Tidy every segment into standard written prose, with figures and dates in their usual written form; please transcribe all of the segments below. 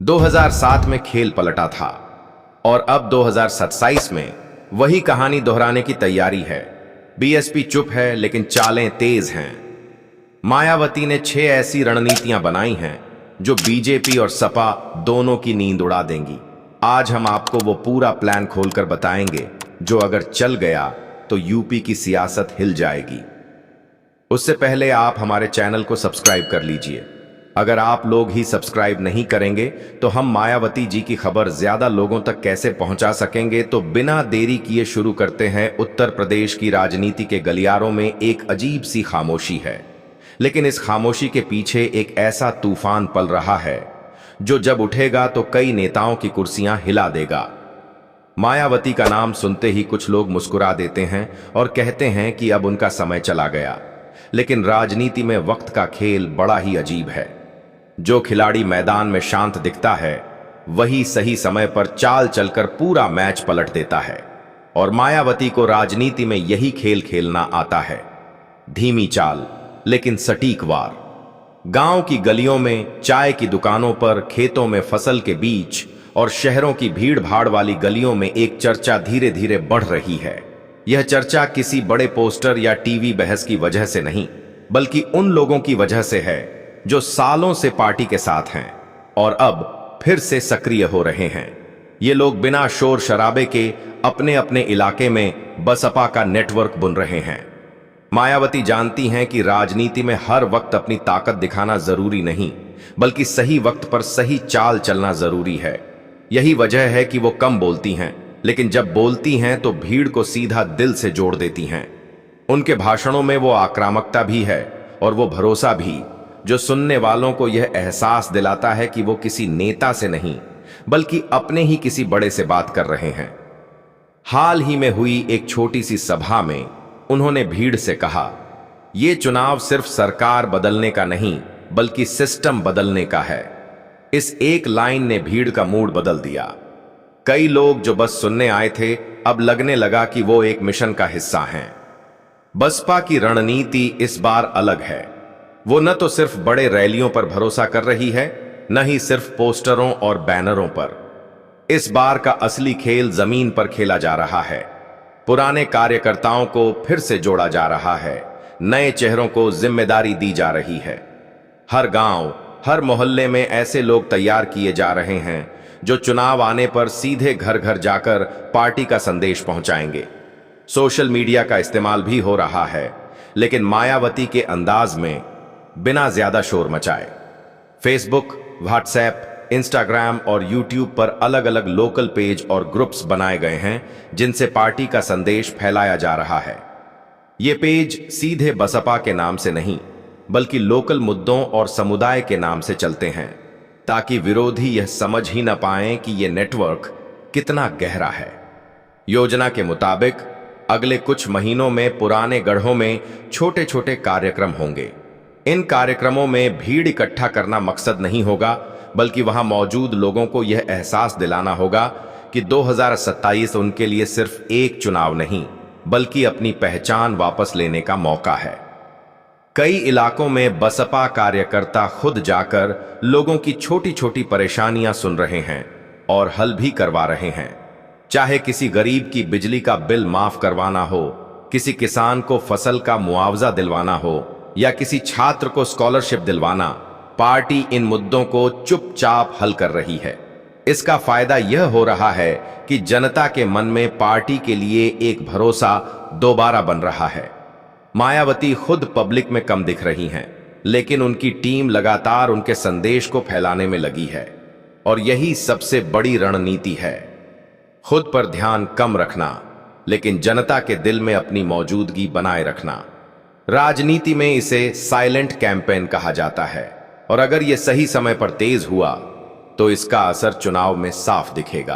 2007 में खेल पलटा था और अब 2027 में वही कहानी दोहराने की तैयारी है। बीएसपी चुप है लेकिन चालें तेज हैं। मायावती ने 6 ऐसी रणनीतियां बनाई हैं जो बीजेपी और सपा दोनों की नींद उड़ा देंगी। आज हम आपको वो पूरा प्लान खोलकर बताएंगे जो अगर चल गया तो यूपी की सियासत हिल जाएगी। उससे पहले आप हमारे चैनल को सब्सक्राइब कर लीजिए। अगर आप लोग ही सब्सक्राइब नहीं करेंगे तो हम मायावती जी की खबर ज्यादा लोगों तक कैसे पहुंचा सकेंगे। तो बिना देरी किए शुरू करते हैं। उत्तर प्रदेश की राजनीति के गलियारों में एक अजीब सी खामोशी है, लेकिन इस खामोशी के पीछे एक ऐसा तूफान पल रहा है जो जब उठेगा तो कई नेताओं की कुर्सियां हिला देगा। मायावती का नाम सुनते ही कुछ लोग मुस्कुरा देते हैं और कहते हैं कि अब उनका समय चला गया, लेकिन राजनीति में वक्त का खेल बड़ा ही अजीब है। जो खिलाड़ी मैदान में शांत दिखता है वही सही समय पर चाल चलकर पूरा मैच पलट देता है। और मायावती को राजनीति में यही खेल खेलना आता है। धीमी चाल लेकिन सटीक वार। गांव की गलियों में, चाय की दुकानों पर, खेतों में फसल के बीच और शहरों की भीड़ भाड़ वाली गलियों में एक चर्चा धीरे धीरे बढ़ रही है। यह चर्चा किसी बड़े पोस्टर या टीवी बहस की वजह से नहीं, बल्कि उन लोगों की वजह से है जो सालों से पार्टी के साथ हैं और अब फिर से सक्रिय हो रहे हैं। ये लोग बिना शोर शराबे के अपने अपने इलाके में बसपा का नेटवर्क बुन रहे हैं। मायावती जानती हैं कि राजनीति में हर वक्त अपनी ताकत दिखाना जरूरी नहीं, बल्कि सही वक्त पर सही चाल चलना जरूरी है। यही वजह है कि वो कम बोलती हैं, लेकिन जब बोलती हैं तो भीड़ को सीधा दिल से जोड़ देती हैं। उनके भाषणों में वो आक्रामकता भी है और वो भरोसा भी, जो सुनने वालों को यह एहसास दिलाता है कि वो किसी नेता से नहीं, बल्कि अपने ही किसी बड़े से बात कर रहे हैं। हाल ही में हुई एक छोटी सी सभा में उन्होंने भीड़ से कहा, ये चुनाव सिर्फ सरकार बदलने का नहीं, बल्कि सिस्टम बदलने का है। इस एक लाइन ने भीड़ का मूड बदल दिया। कई लोग जो बस सुनने आए थे, अब लगने लगा कि वो एक मिशन का हिस्सा हैं। बसपा की रणनीति इस बार अलग है। वो न तो सिर्फ बड़े रैलियों पर भरोसा कर रही है, न ही सिर्फ पोस्टरों और बैनरों पर। इस बार का असली खेल जमीन पर खेला जा रहा है। पुराने कार्यकर्ताओं को फिर से जोड़ा जा रहा है, नए चेहरों को जिम्मेदारी दी जा रही है। हर गांव, हर मोहल्ले में ऐसे लोग तैयार किए जा रहे हैं जो चुनाव आने पर सीधे घर घर जाकर पार्टी का संदेश पहुंचाएंगे। सोशल मीडिया का इस्तेमाल भी हो रहा है, लेकिन मायावती के अंदाज में, बिना ज्यादा शोर मचाए। फेसबुक, व्हाट्सएप, इंस्टाग्राम और यूट्यूब पर अलग अलग लोकल पेज और ग्रुप्स बनाए गए हैं जिनसे पार्टी का संदेश फैलाया जा रहा है। ये पेज सीधे बसपा के नाम से नहीं, बल्कि लोकल मुद्दों और समुदाय के नाम से चलते हैं, ताकि विरोधी यह समझ ही न पाएं कि यह नेटवर्क कितना गहरा है। योजना के मुताबिक अगले कुछ महीनों में पुराने गढ़ों में छोटे छोटे कार्यक्रम होंगे। इन कार्यक्रमों में भीड़ इकट्ठा करना मकसद नहीं होगा, बल्कि वहां मौजूद लोगों को यह एहसास दिलाना होगा कि 2027 उनके लिए सिर्फ एक चुनाव नहीं, बल्कि अपनी पहचान वापस लेने का मौका है। कई इलाकों में बसपा कार्यकर्ता खुद जाकर लोगों की छोटी छोटी परेशानियां सुन रहे हैं और हल भी करवा रहे हैं। चाहे किसी गरीब की बिजली का बिल माफ करवाना हो, किसी किसान को फसल का मुआवजा दिलवाना हो या किसी छात्र को स्कॉलरशिप दिलवाना, पार्टी इन मुद्दों को चुपचाप हल कर रही है। इसका फायदा यह हो रहा है कि जनता के मन में पार्टी के लिए एक भरोसा दोबारा बन रहा है। मायावती खुद पब्लिक में कम दिख रही हैं, लेकिन उनकी टीम लगातार उनके संदेश को फैलाने में लगी है। और यही सबसे बड़ी रणनीति है, खुद पर ध्यान कम रखना, लेकिन जनता के दिल में अपनी मौजूदगी बनाए रखना। राजनीति में इसे साइलेंट कैंपेन कहा जाता है, और अगर यह सही समय पर तेज हुआ तो इसका असर चुनाव में साफ दिखेगा।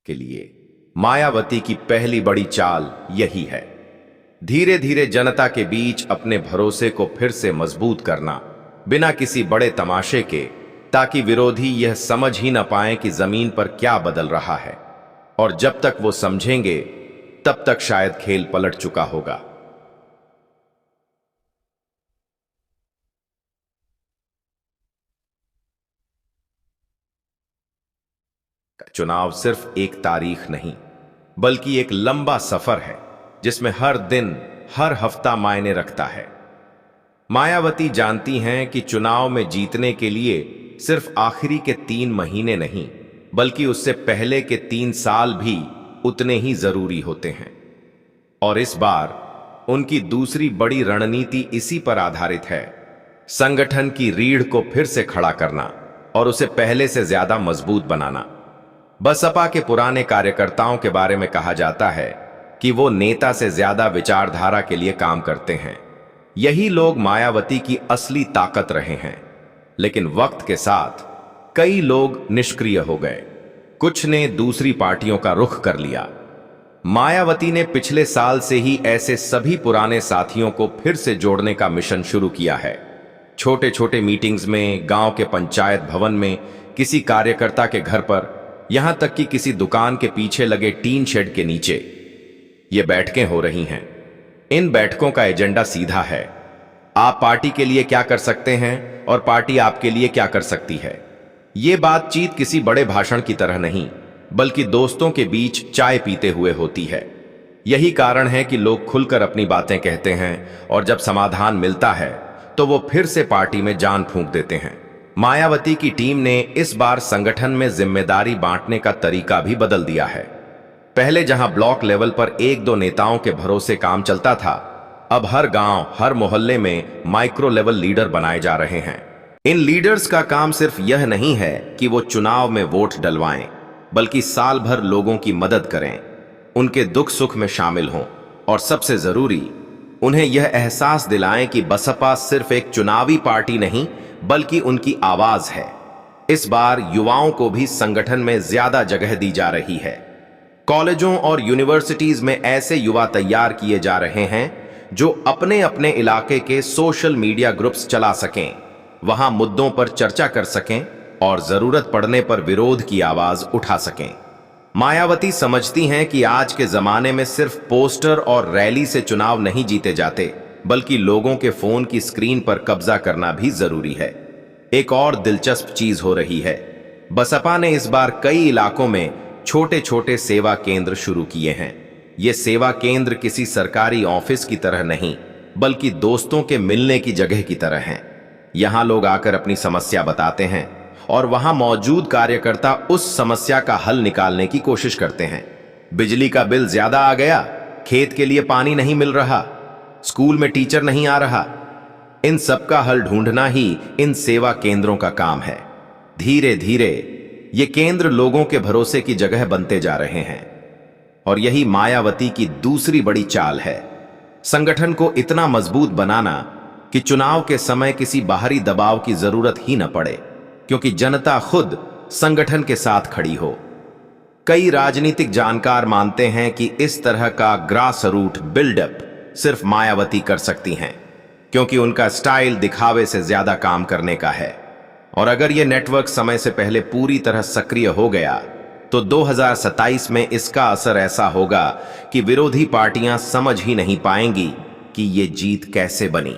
के लिए मायावती की पहली बड़ी चाल यही है, धीरे धीरे जनता के बीच अपने भरोसे को फिर से मजबूत करना, बिना किसी बड़े तमाशे के, ताकि विरोधी यह समझ ही न पाए कि जमीन पर क्या बदल रहा है। और जब तक वो समझेंगे तब तक शायद खेल पलट चुका होगा। चुनाव सिर्फ एक तारीख नहीं, बल्कि एक लंबा सफर है जिसमें हर दिन, हर हफ्ता मायने रखता है। मायावती जानती हैं कि चुनाव में जीतने के लिए सिर्फ आखिरी के 3 महीने नहीं, बल्कि उससे पहले के 3 साल भी उतने ही जरूरी होते हैं। और इस बार उनकी दूसरी बड़ी रणनीति इसी पर आधारित है, संगठन की रीढ़ को फिर से खड़ा करना और उसे पहले से ज्यादा मजबूत बनाना। बसपा के पुराने कार्यकर्ताओं के बारे में कहा जाता है कि वो नेता से ज्यादा विचारधारा के लिए काम करते हैं। यही लोग मायावती की असली ताकत रहे हैं। लेकिन वक्त के साथ कई लोग निष्क्रिय हो गए, कुछ ने दूसरी पार्टियों का रुख कर लिया। मायावती ने पिछले साल से ही ऐसे सभी पुराने साथियों को फिर से जोड़ने का मिशन शुरू किया है। छोटे छोटे मीटिंग्स में, गांव के पंचायत भवन में, किसी कार्यकर्ता के घर पर, यहां तक कि किसी दुकान के पीछे लगे टीन शेड के नीचे ये बैठकें हो रही हैं। इन बैठकों का एजेंडा सीधा है, आप पार्टी के लिए क्या कर सकते हैं और पार्टी आपके लिए क्या कर सकती है। ये बातचीत किसी बड़े भाषण की तरह नहीं, बल्कि दोस्तों के बीच चाय पीते हुए होती है। यही कारण है कि लोग खुलकर अपनी बातें कहते हैं और जब समाधान मिलता है तो वो फिर से पार्टी में जान फूंक देते हैं। मायावती की टीम ने इस बार संगठन में जिम्मेदारी बांटने का तरीका भी बदल दिया है। पहले जहां ब्लॉक लेवल पर 1-2 नेताओं के भरोसे काम चलता था, अब हर गांव, हर मोहल्ले में माइक्रो लेवल लीडर बनाए जा रहे हैं। इन लीडर्स का काम सिर्फ यह नहीं है कि वो चुनाव में वोट डलवाएं, बल्कि साल भर लोगों की मदद करें, उनके दुख सुख में शामिल हों और सबसे जरूरी, उन्हें यह एहसास दिलाएं कि बसपा सिर्फ एक चुनावी पार्टी नहीं, बल्कि उनकी आवाज है। इस बार युवाओं को भी संगठन में ज्यादा जगह दी जा रही है। कॉलेजों और यूनिवर्सिटीज में ऐसे युवा तैयार किए जा रहे हैं जो अपने अपने इलाके के सोशल मीडिया ग्रुप्स चला सकें, वहां मुद्दों पर चर्चा कर सकें और जरूरत पड़ने पर विरोध की आवाज उठा सकें। मायावती समझती हैं कि आज के जमाने में सिर्फ पोस्टर और रैली से चुनाव नहीं जीते जाते, बल्कि लोगों के फोन की स्क्रीन पर कब्जा करना भी जरूरी है। एक और दिलचस्प चीज हो रही है, बसपा ने इस बार कई इलाकों में छोटे छोटे सेवा केंद्र शुरू किए हैं। ये सेवा केंद्र किसी सरकारी ऑफिस की तरह नहीं, बल्कि दोस्तों के मिलने की जगह की तरह हैं। यहां लोग आकर अपनी समस्या बताते हैं और वहां मौजूद कार्यकर्ता उस समस्या का हल निकालने की कोशिश करते हैं। बिजली का बिल ज्यादा आ गया, खेत के लिए पानी नहीं मिल रहा, स्कूल में टीचर नहीं आ रहा, इन सब का हल ढूंढना ही इन सेवा केंद्रों का काम है। धीरे धीरे ये केंद्र लोगों के भरोसे की जगह बनते जा रहे हैं और यही मायावती की दूसरी बड़ी चाल है, संगठन को इतना मजबूत बनाना कि चुनाव के समय किसी बाहरी दबाव की जरूरत ही न पड़े, क्योंकि जनता खुद संगठन के साथ खड़ी हो। कई राजनीतिक जानकार मानते हैं कि इस तरह का ग्रास रूट बिल्डअप सिर्फ मायावती कर सकती हैं, क्योंकि उनका स्टाइल दिखावे से ज्यादा काम करने का है। और अगर यह नेटवर्क समय से पहले पूरी तरह सक्रिय हो गया तो 2027 में इसका असर ऐसा होगा कि विरोधी पार्टियां समझ ही नहीं पाएंगी कि यह जीत कैसे बनी।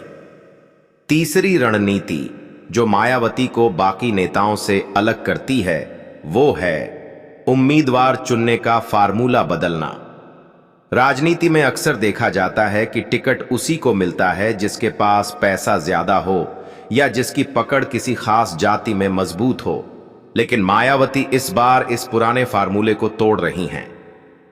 तीसरी रणनीति जो मायावती को बाकी नेताओं से अलग करती है, वो है उम्मीदवार चुनने का फार्मूला बदलना। राजनीति में अक्सर देखा जाता है कि टिकट उसी को मिलता है जिसके पास पैसा ज्यादा हो या जिसकी पकड़ किसी खास जाति में मजबूत हो। लेकिन मायावती इस बार इस पुराने फार्मूले को तोड़ रही हैं।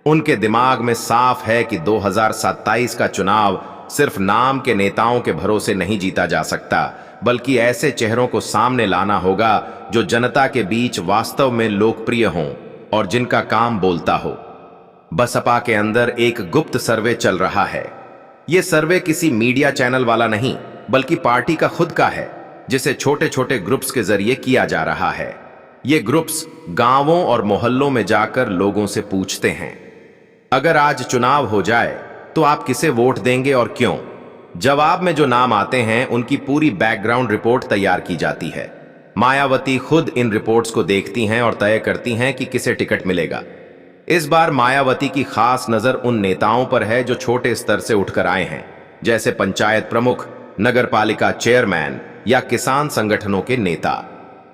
उनके दिमाग में साफ है कि 2027 का चुनाव सिर्फ नाम के नेताओं के भरोसे नहीं जीता जा सकता, बल्कि ऐसे चेहरों को सामने लाना होगा जो जनता के बीच वास्तव में लोकप्रिय हों और जिनका काम बोलता हो। बसपा के अंदर एक गुप्त सर्वे चल रहा है। यह सर्वे किसी मीडिया चैनल वाला नहीं, बल्कि पार्टी का खुद का है, जिसे छोटे छोटे ग्रुप्स के जरिए किया जा रहा है। ये ग्रुप्स गांवों और मोहल्लों में जाकर लोगों से पूछते हैं, अगर आज चुनाव हो जाए तो आप किसे वोट देंगे और क्यों। जवाब में जो नाम आते हैं उनकी पूरी बैकग्राउंड रिपोर्ट तैयार की जाती है। मायावती खुद इन रिपोर्ट्स को देखती हैं और तय करती हैं कि किसे टिकट मिलेगा। इस बार मायावती की खास नजर उन नेताओं पर है जो छोटे स्तर से उठकर आए हैं, जैसे पंचायत प्रमुख, नगरपालिका चेयरमैन या किसान संगठनों के नेता।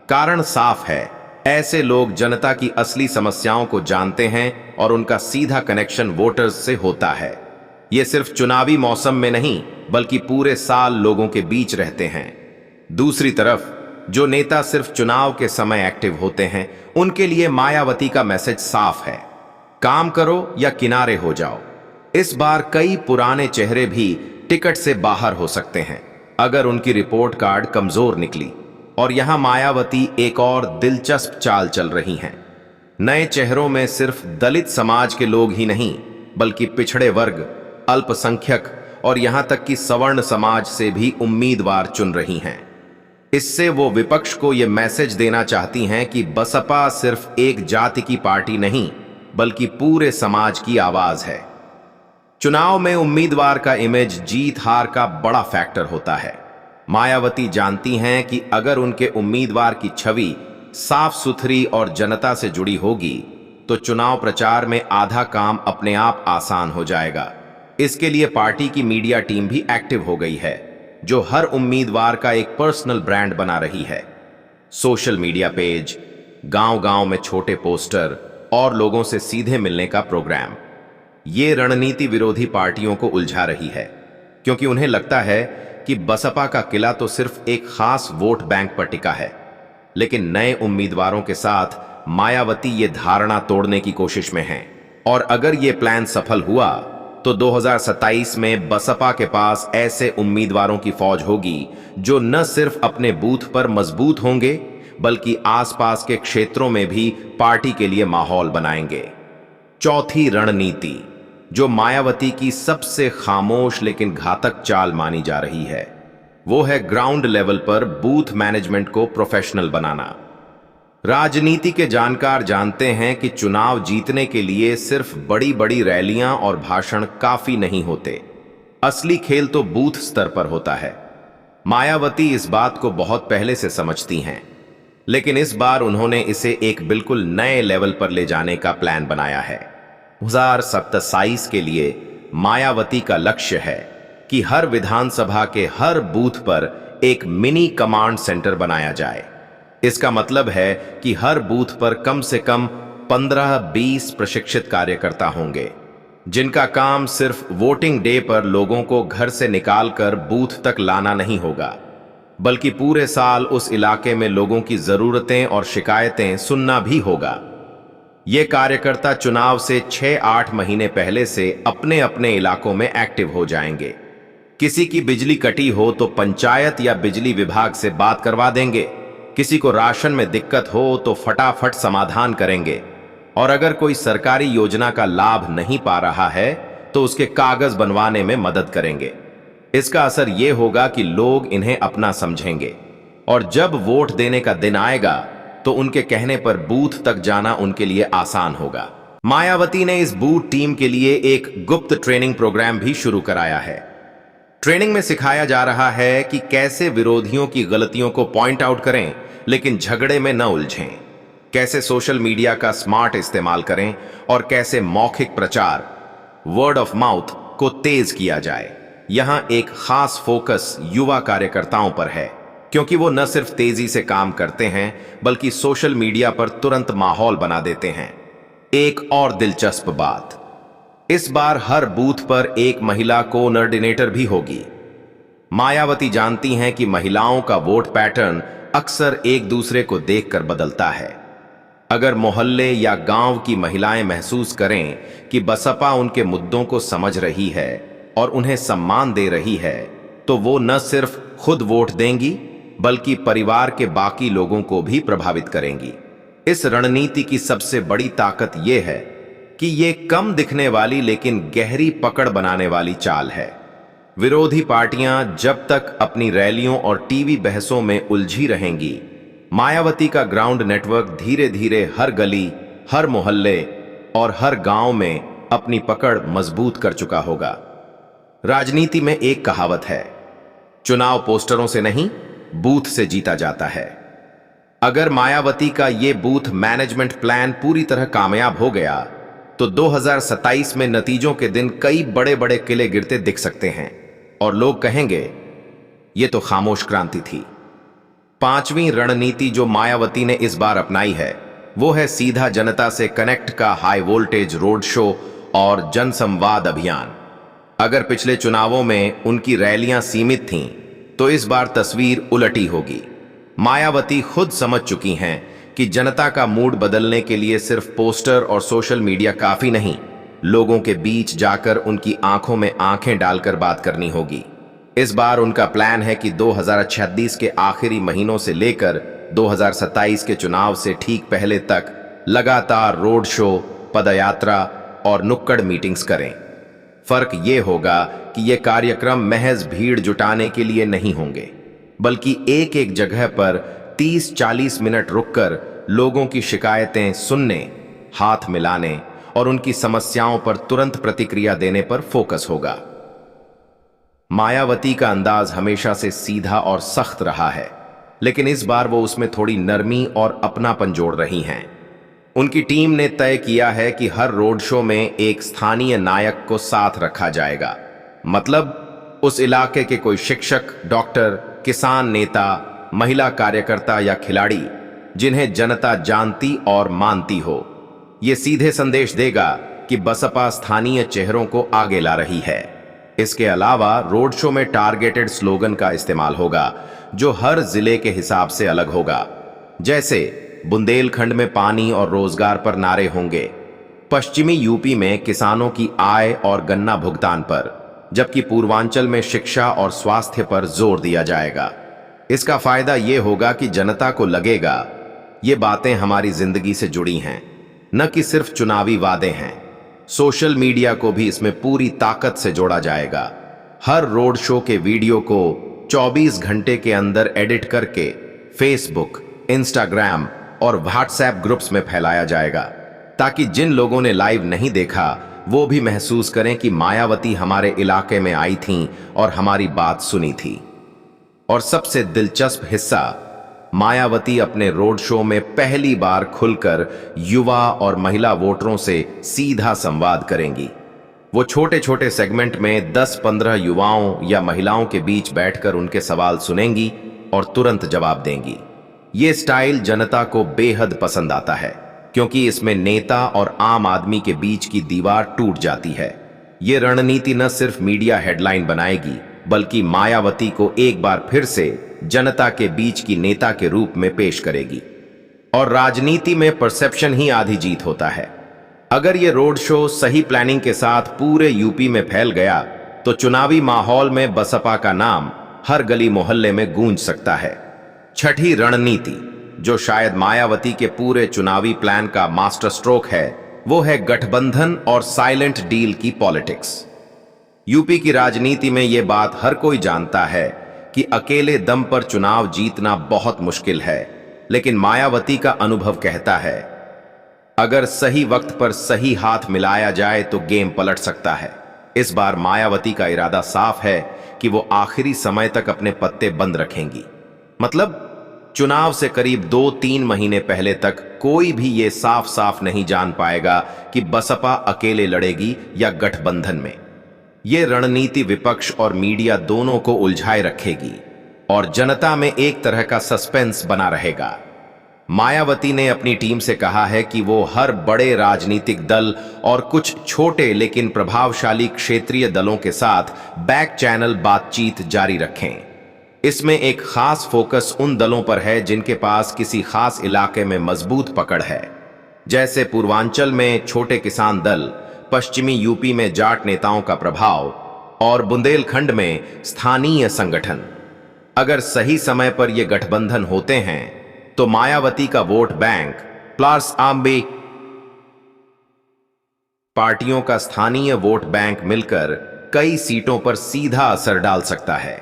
कारण साफ है, ऐसे लोग जनता की असली समस्याओं को जानते हैं और उनका सीधा कनेक्शन वोटर्स से होता है। ये सिर्फ चुनावी मौसम में नहीं, बल्कि पूरे साल लोगों के बीच रहते हैं। दूसरी तरफ जो नेता सिर्फ चुनाव के समय एक्टिव होते हैं, उनके लिए मायावती का मैसेज साफ है, काम करो या किनारे हो जाओ। इस बार कई पुराने चेहरे भी टिकट से बाहर हो सकते हैं अगर उनकी रिपोर्ट कार्ड कमजोर निकली। और यहां मायावती एक और दिलचस्प चाल चल रही हैं। नए चेहरों में सिर्फ दलित समाज के लोग ही नहीं, बल्कि पिछड़े वर्ग, अल्पसंख्यक और यहां तक कि सवर्ण समाज से भी उम्मीदवार चुन रही हैं। इससे वो विपक्ष को यह मैसेज देना चाहती हैं कि बसपा सिर्फ एक जाति की पार्टी नहीं, बल्कि पूरे समाज की आवाज है। चुनाव में उम्मीदवार का इमेज जीत हार का बड़ा फैक्टर होता है। मायावती जानती हैं कि अगर उनके उम्मीदवार की छवि साफ सुथरी और जनता से जुड़ी होगी, तो चुनाव प्रचार में आधा काम अपने आप आसान हो जाएगा। इसके लिए पार्टी की मीडिया टीम भी एक्टिव हो गई है, जो हर उम्मीदवार का एक पर्सनल ब्रांड बना रही है। सोशल मीडिया पेज, गांव-गांव में छोटे पोस्टर और लोगों से सीधे मिलने का प्रोग्राम। ये रणनीति विरोधी पार्टियों को उलझा रही है, क्योंकि उन्हें लगता है कि बसपा का किला तो सिर्फ एक खास वोट बैंक पर टिका है। लेकिन नए उम्मीदवारों के साथ मायावती ये धारणा तोड़ने की कोशिश में है। और अगर ये प्लान सफल हुआ, तो 2027 में बसपा के पास ऐसे उम्मीदवारों की फौज होगी जो न सिर्फ अपने बूथ पर मजबूत होंगे, बल्कि आसपास के क्षेत्रों में भी पार्टी के लिए माहौल बनाएंगे। चौथी रणनीति, जो मायावती की सबसे खामोश लेकिन घातक चाल मानी जा रही है, वो है ग्राउंड लेवल पर बूथ मैनेजमेंट को प्रोफेशनल बनाना। राजनीति के जानकार जानते हैं कि चुनाव जीतने के लिए सिर्फ बड़ी बड़ी रैलियां और भाषण काफी नहीं होते। असली खेल तो बूथ स्तर पर होता है। मायावती इस बात को बहुत पहले से समझती हैं, लेकिन इस बार उन्होंने इसे एक बिल्कुल नए लेवल पर ले जाने का प्लान बनाया है। 2027 के लिए मायावती का लक्ष्य है कि हर विधानसभा के हर बूथ पर एक मिनी कमांड सेंटर बनाया जाए। इसका मतलब है कि हर बूथ पर कम से कम 15-20 प्रशिक्षित कार्यकर्ता होंगे, जिनका काम सिर्फ वोटिंग डे पर लोगों को घर से निकालकर बूथ तक लाना नहीं होगा, बल्कि पूरे साल उस इलाके में लोगों की जरूरतें और शिकायतें सुनना भी होगा। ये कार्यकर्ता चुनाव से 6-8 महीने पहले से अपने अपने इलाकों में एक्टिव हो जाएंगे। किसी की बिजली कटी हो तो पंचायत या बिजली विभाग से बात करवा देंगे, किसी को राशन में दिक्कत हो तो फटाफट समाधान करेंगे, और अगर कोई सरकारी योजना का लाभ नहीं पा रहा है तो उसके कागज बनवाने में मदद करेंगे। इसका असर यह होगा कि लोग इन्हें अपना समझेंगे, और जब वोट देने का दिन आएगा तो उनके कहने पर बूथ तक जाना उनके लिए आसान होगा। मायावती ने इस बूथ टीम के लिए एक गुप्त ट्रेनिंग प्रोग्राम भी शुरू कराया है। ट्रेनिंग में सिखाया जा रहा है कि कैसे विरोधियों की गलतियों को पॉइंट आउट करें, लेकिन झगड़े में न उलझें, कैसे सोशल मीडिया का स्मार्ट इस्तेमाल करें, और कैसे मौखिक प्रचार, वर्ड ऑफ माउथ को तेज किया जाए। यहां एक खास फोकस युवा कार्यकर्ताओं पर है, क्योंकि वो न सिर्फ तेजी से काम करते हैं, बल्कि सोशल मीडिया पर तुरंत माहौल बना देते हैं। एक और दिलचस्प बात, इस बार हर बूथ पर एक महिला कोऑर्डिनेटर भी होगी। मायावती जानती हैं कि महिलाओं का वोट पैटर्न अक्सर एक दूसरे को देखकर बदलता है। अगर मोहल्ले या गांव की महिलाएं महसूस करें कि बसपा उनके मुद्दों को समझ रही है और उन्हें सम्मान दे रही है, तो वो न सिर्फ खुद वोट देंगी, बल्कि परिवार के बाकी लोगों को भी प्रभावित करेंगी। इस रणनीति की सबसे बड़ी ताकत यह है कि ये कम दिखने वाली लेकिन गहरी पकड़ बनाने वाली चाल है। विरोधी पार्टियां जब तक अपनी रैलियों और टीवी बहसों में उलझी रहेंगी, मायावती का ग्राउंड नेटवर्क धीरे धीरे हर गली, हर मोहल्ले और हर गांव में अपनी पकड़ मजबूत कर चुका होगा। राजनीति में एक कहावत है, चुनाव पोस्टरों से नहीं, बूथ से जीता जाता है। अगर मायावती का ये बूथ मैनेजमेंट प्लान पूरी तरह कामयाब हो गया, तो 2027 में नतीजों के दिन कई बड़े बड़े किले गिरते दिख सकते हैं और लोग कहेंगे यह तो खामोश क्रांति थी। पांचवी रणनीति जो मायावती ने इस बार अपनाई है वो है सीधा जनता से कनेक्ट का हाई वोल्टेज रोड शो और जनसंवाद अभियान। अगर पिछले चुनावों में उनकी रैलियां सीमित थीं, तो इस बार तस्वीर उलटी होगी। मायावती खुद समझ चुकी हैं कि जनता का मूड बदलने के लिए सिर्फ पोस्टर और सोशल मीडिया काफी नहीं, लोगों के बीच जाकर उनकी आंखों में आंखें डालकर बात करनी होगी। इस बार उनका प्लान है कि 2026 के आखिरी महीनों से लेकर 2027 के चुनाव से ठीक पहले तक लगातार रोड शो, पदयात्रा और नुक्कड़ मीटिंग्स करें। फर्क ये होगा कि ये कार्यक्रम महज भीड़ जुटाने के लिए नहीं होंगे, बल्कि एक एक जगह पर 30-40 मिनट रुककर लोगों की शिकायतें सुनने, हाथ मिलाने और उनकी समस्याओं पर तुरंत प्रतिक्रिया देने पर फोकस होगा। मायावती का अंदाज हमेशा से सीधा और सख्त रहा है, लेकिन इस बार वो उसमें थोड़ी नरमी और अपनापन जोड़ रही हैं। उनकी टीम ने तय किया है कि हर रोड शो में एक स्थानीय नायक को साथ रखा जाएगा। मतलब उस इलाके के कोई शिक्षक, डॉक्टर, किसान नेता, महिला कार्यकर्ता या खिलाड़ी जिन्हें जनता जानती और मानती हो। ये सीधे संदेश देगा कि बसपा स्थानीय चेहरों को आगे ला रही है। इसके अलावा रोड शो में टारगेटेड स्लोगन का इस्तेमाल होगा जो हर जिले के हिसाब से अलग होगा। जैसे बुंदेलखंड में पानी और रोजगार पर नारे होंगे, पश्चिमी यूपी में किसानों की आय और गन्ना भुगतान पर, जबकि पूर्वांचल में शिक्षा और स्वास्थ्य पर जोर दिया जाएगा। इसका फायदा यह होगा कि जनता को लगेगा ये बातें हमारी जिंदगी से जुड़ी हैं, न कि सिर्फ चुनावी वादे हैं। सोशल मीडिया को भी इसमें पूरी ताकत से जोड़ा जाएगा। हर रोड शो के वीडियो को 24 घंटे के अंदर एडिट करके फेसबुक, इंस्टाग्राम और व्हाट्सएप ग्रुप्स में फैलाया जाएगा, ताकि जिन लोगों ने लाइव नहीं देखा वो भी महसूस करें कि मायावती हमारे इलाके में आई थीं और हमारी बात सुनी थी। और सबसे दिलचस्प हिस्सा, मायावती अपने रोड शो में पहली बार खुलकर युवा और महिला वोटरों से सीधा संवाद करेंगी। वो छोटे छोटे सेगमेंट में 10-15 युवाओं या महिलाओं के बीच बैठकर उनके सवाल सुनेंगी और तुरंत जवाब देंगी। ये स्टाइल जनता को बेहद पसंद आता है, क्योंकि इसमें नेता और आम आदमी के बीच की दीवार टूट जाती है। ये रणनीति न सिर्फ मीडिया हेडलाइन बनाएगी, बल्कि मायावती को एक बार फिर से जनता के बीच की नेता के रूप में पेश करेगी। और राजनीति में परसेप्शन ही आधी जीत होता है। अगर ये रोड शो सही प्लानिंग के साथ पूरे यूपी में फैल गया, तो चुनावी माहौल में बसपा का नाम हर गली मोहल्ले में गूंज सकता है। छठी रणनीति, जो शायद मायावती के पूरे चुनावी प्लान का मास्टर स्ट्रोक है, वो है गठबंधन और साइलेंट डील की पॉलिटिक्स। यूपी की राजनीति में यह बात हर कोई जानता है कि अकेले दम पर चुनाव जीतना बहुत मुश्किल है, लेकिन मायावती का अनुभव कहता है अगर सही वक्त पर सही हाथ मिलाया जाए तो गेम पलट सकता है। इस बार मायावती का इरादा साफ है कि वो आखिरी समय तक अपने पत्ते बंद रखेंगी। मतलब चुनाव से करीब 2-3 महीने पहले तक कोई भी ये साफ साफ नहीं जान पाएगा कि बसपा अकेले लड़ेगी या गठबंधन में। ये रणनीति विपक्ष और मीडिया दोनों को उलझाए रखेगी और जनता में एक तरह का सस्पेंस बना रहेगा। मायावती ने अपनी टीम से कहा है कि वो हर बड़े राजनीतिक दल और कुछ छोटे लेकिन प्रभावशाली क्षेत्रीय दलों के साथ बैक चैनल बातचीत जारी रखें। इसमें एक खास फोकस उन दलों पर है जिनके पास किसी खास इलाके में मजबूत पकड़ है, जैसे पूर्वांचल में छोटे किसान दल, पश्चिमी यूपी में जाट नेताओं का प्रभाव और बुंदेलखंड में स्थानीय संगठन। अगर सही समय पर ये गठबंधन होते हैं तो मायावती का वोट बैंक प्लस आमबी पार्टियों का स्थानीय वोट बैंक मिलकर कई सीटों पर सीधा असर डाल सकता है।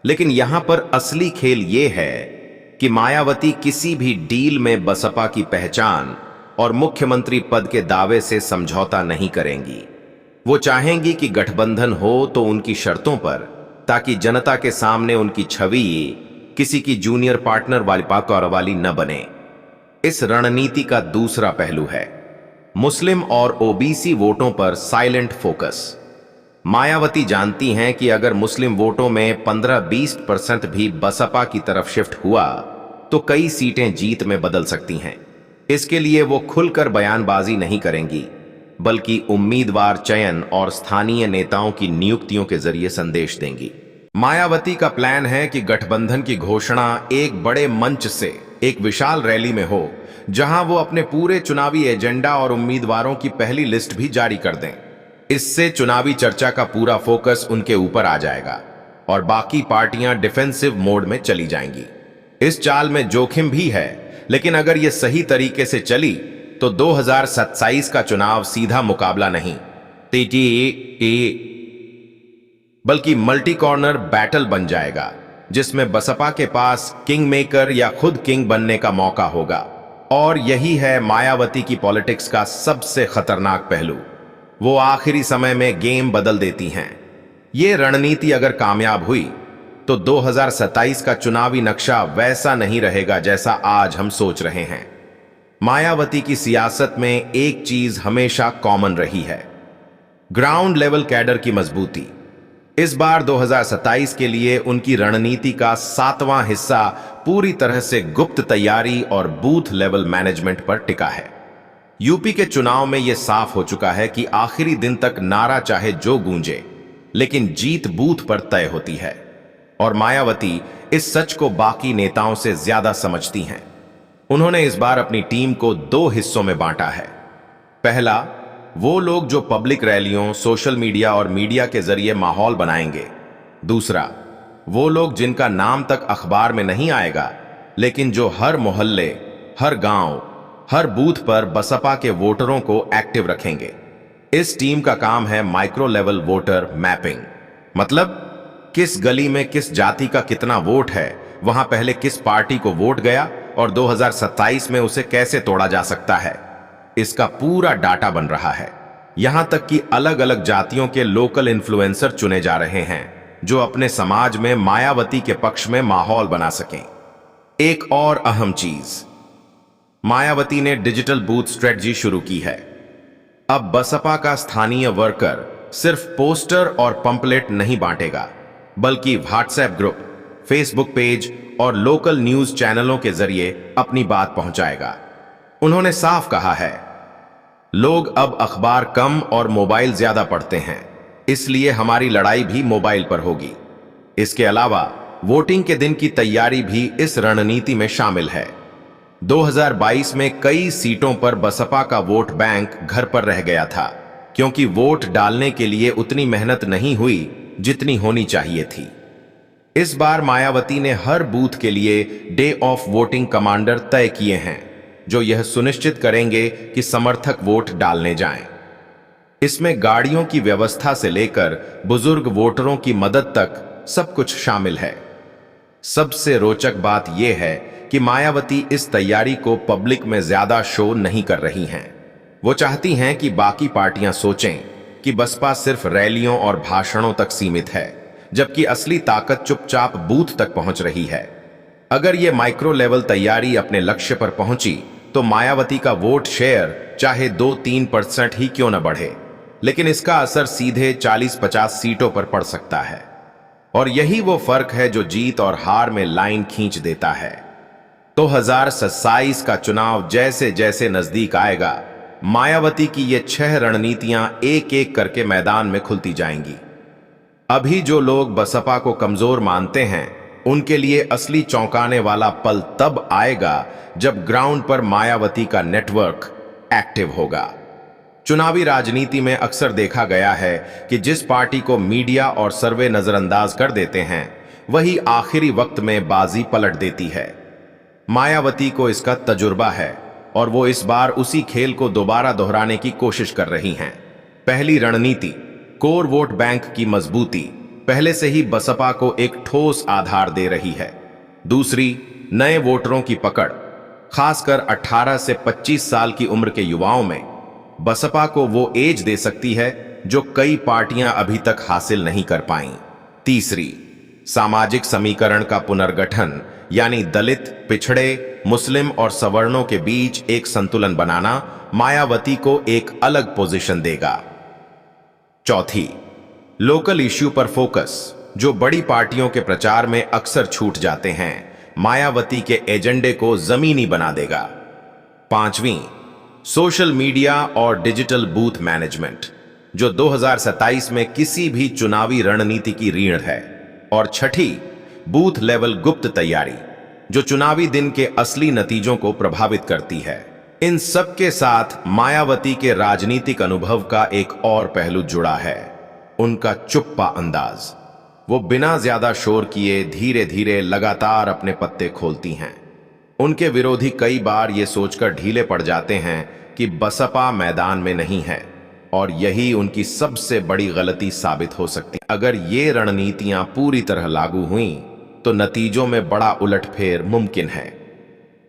लेकिन यहां पर असली खेल ये है कि मायावती किसी भी डील में बसपा की पहचान और मुख्यमंत्री पद के दावे से समझौता नहीं करेंगी। वो चाहेंगी कि गठबंधन हो तो उनकी शर्तों पर, ताकि जनता के सामने उनकी छवि किसी की जूनियर पार्टनर वाली न बने। इस रणनीति का दूसरा पहलू है मुस्लिम और ओबीसी वोटों पर साइलेंट फोकस। मायावती जानती हैं कि अगर मुस्लिम वोटों में 15-20% भी बसपा की तरफ शिफ्ट हुआ तो कई सीटें जीत में बदल सकती हैं। इसके लिए वो खुलकर बयानबाजी नहीं करेंगी, बल्कि उम्मीदवार चयन और स्थानीय नेताओं की नियुक्तियों के जरिए संदेश देंगी। मायावती का प्लान है कि गठबंधन की घोषणा एक बड़े मंच से एक विशाल रैली में हो, जहां वो अपने पूरे चुनावी एजेंडा और उम्मीदवारों की पहली लिस्ट भी जारी कर दें। इससे चुनावी चर्चा का पूरा फोकस उनके ऊपर आ जाएगा और बाकी पार्टियां डिफेंसिव मोड में चली जाएंगी। इस चाल में जोखिम भी है, लेकिन अगर यह सही तरीके से चली तो 2027 का चुनाव सीधा मुकाबला नहीं बल्कि मल्टी कॉर्नर बैटल बन जाएगा, जिसमें बसपा के पास किंग मेकर या खुद किंग बनने का मौका होगा। और यही है मायावती की पॉलिटिक्स का सबसे खतरनाक पहलू। वो आखिरी समय में गेम बदल देती हैं। ये रणनीति अगर कामयाब हुई तो 2027 का चुनावी नक्शा वैसा नहीं रहेगा जैसा आज हम सोच रहे हैं। मायावती की सियासत में एक चीज हमेशा कॉमन रही है, ग्राउंड लेवल कैडर की मजबूती। इस बार 2027 के लिए उनकी रणनीति का 7वां हिस्सा पूरी तरह से गुप्त तैयारी और बूथ लेवल मैनेजमेंट पर टिका है। यूपी के चुनाव में यह साफ हो चुका है कि आखिरी दिन तक नारा चाहे जो गूंजे, लेकिन जीत बूथ पर तय होती है। और मायावती इस सच को बाकी नेताओं से ज्यादा समझती हैं। उन्होंने इस बार अपनी टीम को 2 हिस्सों में बांटा है। पहला, वो लोग जो पब्लिक रैलियों, सोशल मीडिया और मीडिया के जरिए माहौल बनाएंगे। दूसरा, वो लोग जिनका नाम तक अखबार में नहीं आएगा, लेकिन जो हर मोहल्ले, हर गांव, हर बूथ पर बसपा के वोटरों को एक्टिव रखेंगे। इस टीम का काम है माइक्रो लेवल वोटर मैपिंग, मतलब किस गली में किस जाति का कितना वोट है, वहां पहले किस पार्टी को वोट गया और 2027 में उसे कैसे तोड़ा जा सकता है। इसका पूरा डाटा बन रहा है। यहां तक कि अलग अलग जातियों के लोकल इन्फ्लुएंसर चुने जा रहे हैं जो अपने समाज में मायावती के पक्ष में माहौल बना सकें। एक और अहम चीज, मायावती ने डिजिटल बूथ स्ट्रेटजी शुरू की है। अब बसपा का स्थानीय वर्कर सिर्फ पोस्टर और पंपलेट नहीं बांटेगा, बल्कि व्हाट्सएप ग्रुप, फेसबुक पेज और लोकल न्यूज चैनलों के जरिए अपनी बात पहुंचाएगा। उन्होंने साफ कहा है, लोग अब अखबार कम और मोबाइल ज्यादा पढ़ते हैं, इसलिए हमारी लड़ाई भी मोबाइल पर होगी। इसके अलावा वोटिंग के दिन की तैयारी भी इस रणनीति में शामिल है। 2022 में कई सीटों पर बसपा का वोट बैंक घर पर रह गया था, क्योंकि वोट डालने के लिए उतनी मेहनत नहीं हुई जितनी होनी चाहिए थी। इस बार मायावती ने हर बूथ के लिए डे ऑफ वोटिंग कमांडर तय किए हैं, जो यह सुनिश्चित करेंगे कि समर्थक वोट डालने जाएं। इसमें गाड़ियों की व्यवस्था से लेकर बुजुर्ग वोटरों की मदद तक सब कुछ शामिल है। सबसे रोचक बात यह है कि मायावती इस तैयारी को पब्लिक में ज्यादा शो नहीं कर रही हैं। वो चाहती हैं कि बाकी पार्टियां सोचें कि बसपा सिर्फ रैलियों और भाषणों तक सीमित है, जबकि असली ताकत चुपचाप बूथ तक पहुंच रही है। अगर यह माइक्रो लेवल तैयारी अपने लक्ष्य पर पहुंची तो मायावती का वोट शेयर चाहे 2-3% ही क्यों न बढ़े, लेकिन इसका असर सीधे 40-50 सीटों पर पड़ सकता है। और यही वो फर्क है जो जीत और हार में लाइन खींच देता है। 2027 का चुनाव जैसे जैसे नजदीक आएगा, मायावती की ये 6 रणनीतियां एक एक करके मैदान में खुलती जाएंगी। अभी जो लोग बसपा को कमजोर मानते हैं, उनके लिए असली चौंकाने वाला पल तब आएगा जब ग्राउंड पर मायावती का नेटवर्क एक्टिव होगा। चुनावी राजनीति में अक्सर देखा गया है कि जिस पार्टी को मीडिया और सर्वे नजरअंदाज कर देते हैं, वही आखिरी वक्त में बाजी पलट देती है। मायावती को इसका तजुर्बा है और वो इस बार उसी खेल को दोबारा दोहराने की कोशिश कर रही हैं। पहली रणनीति, कोर वोट बैंक की मजबूती, पहले से ही बसपा को एक ठोस आधार दे रही है। दूसरी, नए वोटरों की पकड़, खासकर 18 से 25 साल की उम्र के युवाओं में बसपा को वो एज दे सकती है जो कई पार्टियां अभी तक हासिल नहीं कर पाईं। तीसरी, सामाजिक समीकरण का पुनर्गठन, यानी दलित, पिछड़े मुस्लिम और सवर्णों के बीच एक संतुलन बनाना मायावती को एक अलग पोजीशन देगा। चौथी, लोकल इश्यू पर फोकस, जो बड़ी पार्टियों के प्रचार में अक्सर छूट जाते हैं, मायावती के एजेंडे को जमीनी बना देगा। पांचवीं, सोशल मीडिया और डिजिटल बूथ मैनेजमेंट, जो 2027 में किसी भी चुनावी रणनीति की रीढ़ है। और छठी, बूथ लेवल गुप्त तैयारी, जो चुनावी दिन के असली नतीजों को प्रभावित करती है। इन सब के साथ मायावती के राजनीतिक अनुभव का एक और पहलू जुड़ा है, उनका चुप्पा अंदाज। वो बिना ज्यादा शोर किए धीरे धीरे लगातार अपने पत्ते खोलती हैं। उनके विरोधी कई बार ये सोचकर ढीले पड़ जाते हैं कि बसपा मैदान में नहीं है, और यही उनकी सबसे बड़ी गलती साबित हो सकती है। अगर ये रणनीतियां पूरी तरह लागू हुईं, तो नतीजों में बड़ा उलटफेर मुमकिन है।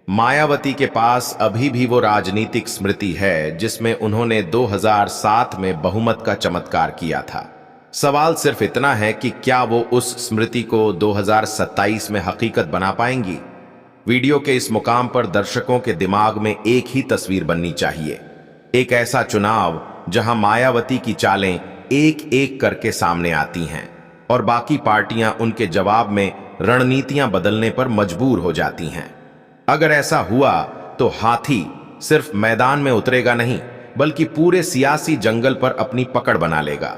मायावती के पास अभी भी वो राजनीतिक स्मृति है जिसमें उन्होंने 2007 में बहुमत का चमत्कार किया था। सवाल सिर्फ इतना है कि क्या वो उस स्मृति को 2027 में हकीकत बना पाएंगी। वीडियो के इस मुकाम पर दर्शकों के दिमाग में एक ही तस्वीर बननी चाहिए, एक ऐसा चुनाव जहां मायावती की चालें एक एक करके सामने आती हैं और बाकी पार्टियां उनके जवाब में रणनीतियां बदलने पर मजबूर हो जाती हैं। अगर ऐसा हुआ तो हाथी सिर्फ मैदान में उतरेगा नहीं, बल्कि पूरे सियासी जंगल पर अपनी पकड़ बना लेगा।